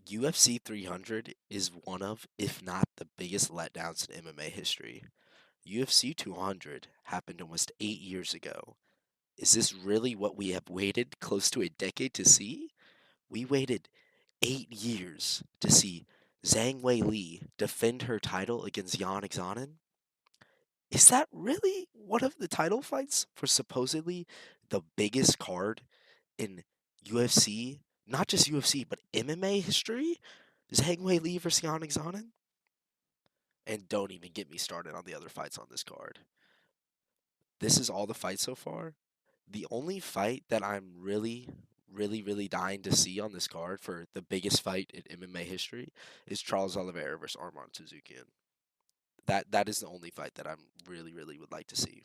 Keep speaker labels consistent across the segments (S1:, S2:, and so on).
S1: UFC 300 is one of, if not the biggest letdowns in MMA history. UFC 200 happened almost 8 years ago. Is this really what we have waited close to a decade to see? We waited 8 years to see Zhang Wei Li defend her title against Yan Xiaonan. Is that really one of the title fights for supposedly the biggest card in UFC? Not just UFC, but MMA history? Zhang Wei Li versus Yan Xiaonan? And don't even get me started on the other fights on this card. This is all the fights so far. The only fight that I'm really dying to see on this card for the biggest fight in MMA history is Charles Oliveira versus Arman Tsutsukian. That is the only fight that I'm really would like to see.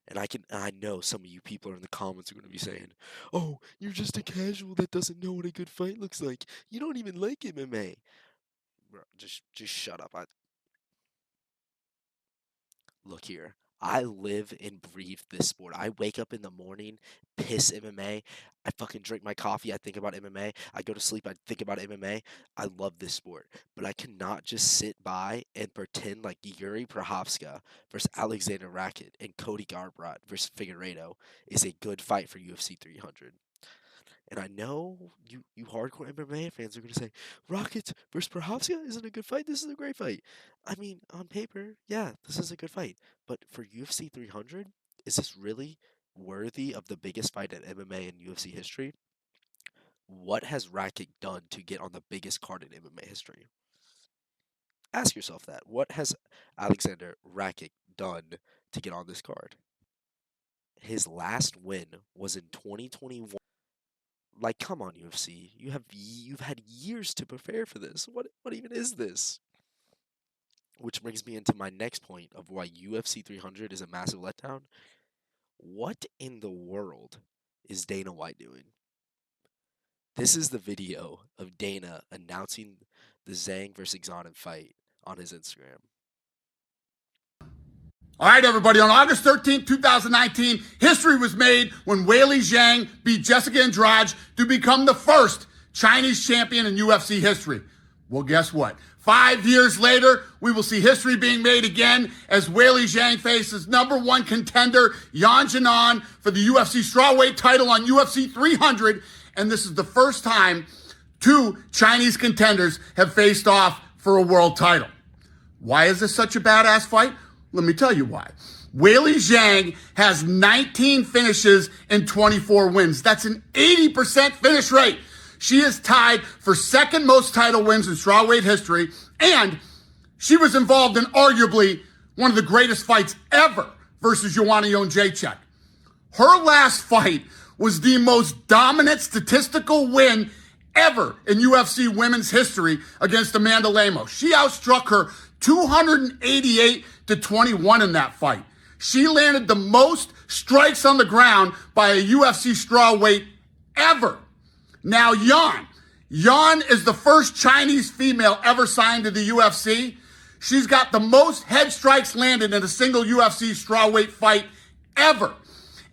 S1: And I know some of you people are in the comments are going to be saying, "Oh, you're just a casual that doesn't know what a good fight looks like. You don't even like MMA." Bro, just shut up. Look here. I live and breathe this sport. I wake up in the morning, piss MMA. I fucking drink my coffee. I think about MMA. I go to sleep. I think about MMA. I love this sport. But I cannot just sit by and pretend like Yuri Prochazka versus Alexander Rakic and Cody Garbrandt versus Figueiredo is a good fight for UFC 300. And I know you hardcore MMA fans are going to say, Rockets versus Prochazka isn't a good fight. This is a great fight. I mean, on paper, yeah, this is a good fight. But for UFC 300, is this really worthy of the biggest fight in MMA and UFC history? What has Rakic done to get on the biggest card in MMA history? Ask yourself that. What has Alexander Rakic done to get on this card? His last win was in 2021. Like, come on, UFC. You've had years to prepare for this. What even is this? Which brings me into my next point of why UFC 300 is a massive letdown. What in the world is Dana White doing? This is the video of Dana announcing the Zhang versus Xonan fight on his Instagram.
S2: All right, everybody. On August 13th, 2019, history was made when Weili Zhang beat Jessica Andrade to become the first Chinese champion in UFC history. Well, guess what? 5 years later, we will see history being made again as Weili Zhang faces number one contender Yan Xiaonan for the UFC strawweight title on UFC 300. And this is the first time two Chinese contenders have faced off for a world title. Why is this such a badass fight? Let me tell you why. Weili Zhang has 19 finishes and 24 wins. That's an 80% finish rate. She is tied for second most title wins in strawweight history, and she was involved in arguably one of the greatest fights ever versus Joanna Jędrzejczyk. Her last fight was the most dominant statistical win ever in UFC women's history against Amanda Lemos. She outstruck her 288 to 21 in that fight. She landed the most strikes on the ground by a UFC strawweight ever. Now, Yan is the first Chinese female ever signed to the UFC. She's got the most head strikes landed in a single UFC strawweight fight ever.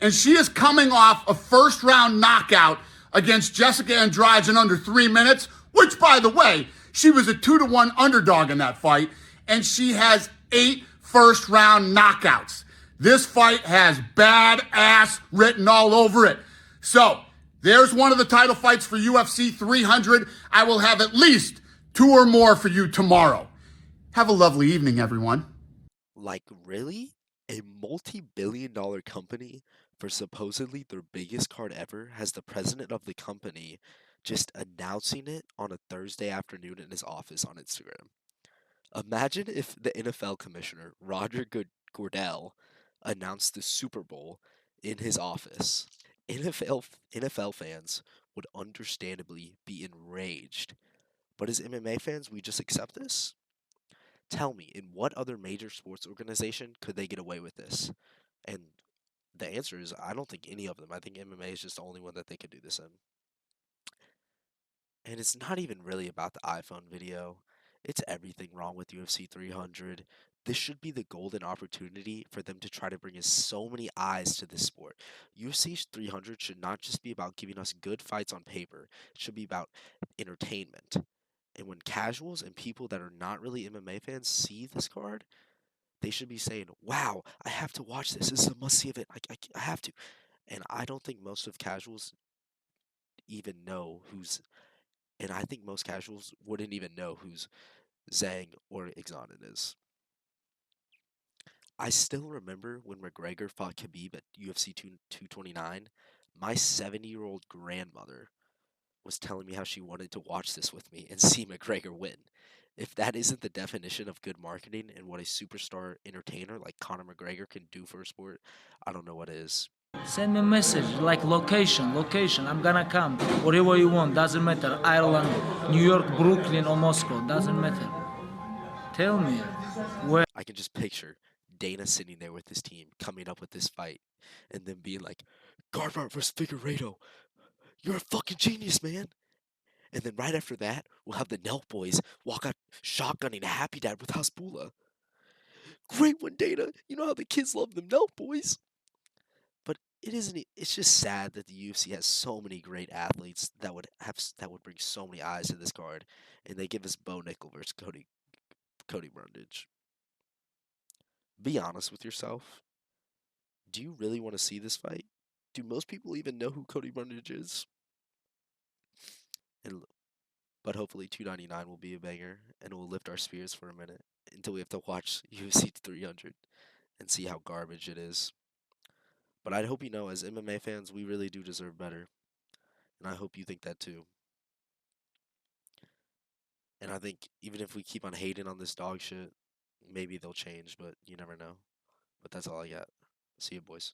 S2: And she is coming off a first round knockout against Jessica Andrade in under 3 minutes, which, by the way, she was a 2-1 underdog in that fight. And she has 8 first round knockouts. This fight has badass written all over it. So there's one of the title fights for UFC 300. I will have at least 2 or more for you tomorrow. Have a lovely evening, everyone.
S1: Like, really? A multi-billion-dollar company for supposedly their biggest card ever has the president of the company just announcing it on a Thursday afternoon in his office on Instagram. Imagine if the NFL commissioner, Roger Goodell, announced the Super Bowl in his office. NFL fans would understandably be enraged. But as MMA fans, we just accept this? Tell me, in what other major sports organization could they get away with this? And the answer is, I don't think any of them. I think MMA is just the only one that they could do this in. And it's not even really about the iPhone video. It's everything wrong with UFC 300. This should be the golden opportunity for them to try to bring in so many eyes to this sport. UFC 300 should not just be about giving us good fights on paper. It should be about entertainment. And when casuals and people that are not really MMA fans see this card, they should be saying, "Wow, I have to watch this. This is a must-see event. I have to." And I don't think most of casuals even know who's, and I think most casuals wouldn't even know who's Zhang or Exonin is. I still remember when McGregor fought Khabib at UFC 229. My 70-year-old grandmother was telling me how she wanted to watch this with me and see McGregor win. If that isn't the definition of good marketing and what a superstar entertainer like Conor McGregor can do for a sport, I don't know what is.
S3: Send me a message like location. I'm gonna come. Whatever you want, doesn't matter. Ireland, New York, Brooklyn, or Moscow, doesn't matter. Tell me where.
S1: I can just picture Dana sitting there with his team coming up with this fight and then being like, Garbrandt versus Figueiredo, you're a fucking genius, man. And then right after that, we'll have the Nelk boys walk out shotgunning a Happy Dad with Hasbullah. Great one, Dana. You know how the kids love them Nelk boys. But it isn't. It's just sad that the UFC has so many great athletes that would bring so many eyes to this card, and they give us Bo Nickel versus Cody Brundage. Be honest with yourself. Do you really want to see this fight? Do most people even know who Cody Brundage is? And but hopefully 299 will be a banger and it will lift our spirits for a minute until we have to watch UFC 300 and see how garbage it is. But I hope you know, as MMA fans, we really do deserve better, and I hope you think that too. And I think even if we keep on hating on this dog shit, maybe they'll change, but you never know. But that's all I got. See you, boys.